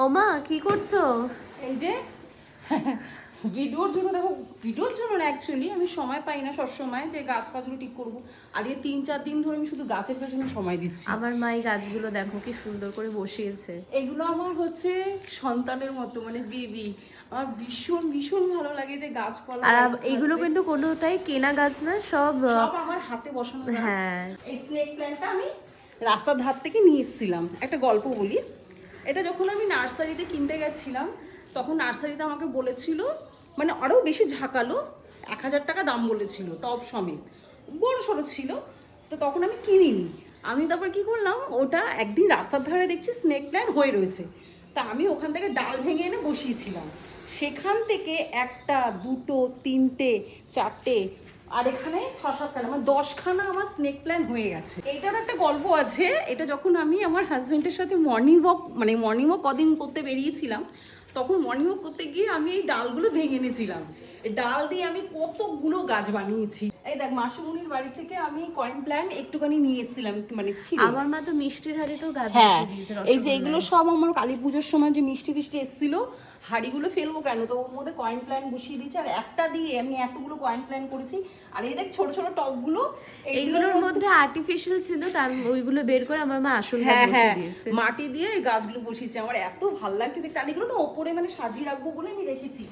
ওমা কি করছো? এই যে ভিডিওর জন্য, দেখো ভিডিওর জন্য না, অ্যাকচুয়ালি আমি সময় পাই না সবসময় যে গাছ ফাছগুলো ঠিক করবো। আর এই 3-4 দিন ধরে আমি শুধু গাছের পেছনে সময় দিচ্ছি। আমার মা এই গাছগুলো দেখো কি সুন্দর করে বসিয়েছে। এগুলো আমার হচ্ছে সন্তানের মতো, মানে বেবি। আমার ভীষণ ভীষণ ভালো লাগে যে গাছপালা। আর এইগুলো কিন্তু কোনোটাই কেনা গাছ না, সব সব আমার হাতে বসানো গাছ। হ্যাঁ। এই স্নেক প্ল্যান্টটা আমি রাস্তার ধার থেকে নিয়ে এসেছিলাম। একটা গল্প বলি। এটা যখন আমি নার্সারিতে কিনতে গেছিলাম, তখন নার্সারিতে আমাকে বলেছিল, মানে আরও বেশি ঝাঁকালো, 1000 টাকা দাম বলেছিল, টব সমেত, বড় সড়ো ছিল। তো তখন আমি কিনিনি। আমি তারপর কি করলাম, ওটা একদিন রাস্তার ধারে দেখছি স্নেক প্ল্যান্ট হয়ে রয়েছে। তা আমি ওখান থেকে ডাল ভেঙে এনে বসিয়েছিলাম। সেখান থেকে 1টা 2টো 3টে 4টে, আর এখানে 6-7খানা, আমার 10খানা আমার স্নেক প্ল্যান্ট হয়ে গেছে। এইটার একটা গল্প আছে। এটা যখন আমি আমার হাজবেন্ডের সাথে মর্নিং ওয়াক কদিন করতে বেরিয়েছিলাম, তখন মর্নিং ওয়াক করতে গিয়ে আমি এই ডালগুলো ভেঙে এনেছিলাম। এই ডাল দিয়ে আমি কতগুলো গাছ বানিয়েছি। এই দেখ, মাসুমনির বাড়ি থেকে আমি কয়েন প্ল্যান্ট একটুখানি নিয়ে এসেছিলাম, মানে ছিল। আমার মা তো মিষ্টির হাড়ি তো গাছ হ্যাঁ, বসিয়ে দিয়েছে। এই যে এগুলো সব আমার কালী পুজোর সময় যে মিষ্টি ফিষ্টি এসেছিল, হাড়িগুলো ফেলবো কেন, তো ওর মধ্যে কয়েন প্ল্যান্ট বসিয়ে দিয়েছি। আর একটা দিয়ে আমি এতগুলো কয়েন প্ল্যান্ট করেছি। আর এই দেখ ছোট ছোট টবগুলো, এইগুলোর মধ্যে আর্টিফিশিয়াল ছিল, তার ওইগুলো বের করে আমার মা আসল গাছ হ্যাঁ বসিয়ে হ্যাঁ দিয়েছে। মাটি দিয়ে এই গাছগুলো বসিয়েছি। আমার এত ভালো লাগছে দেখতে। আর এগুলো তো ওপরে মানে সাজিয়ে রাখবো বলে আমি রেখেছি।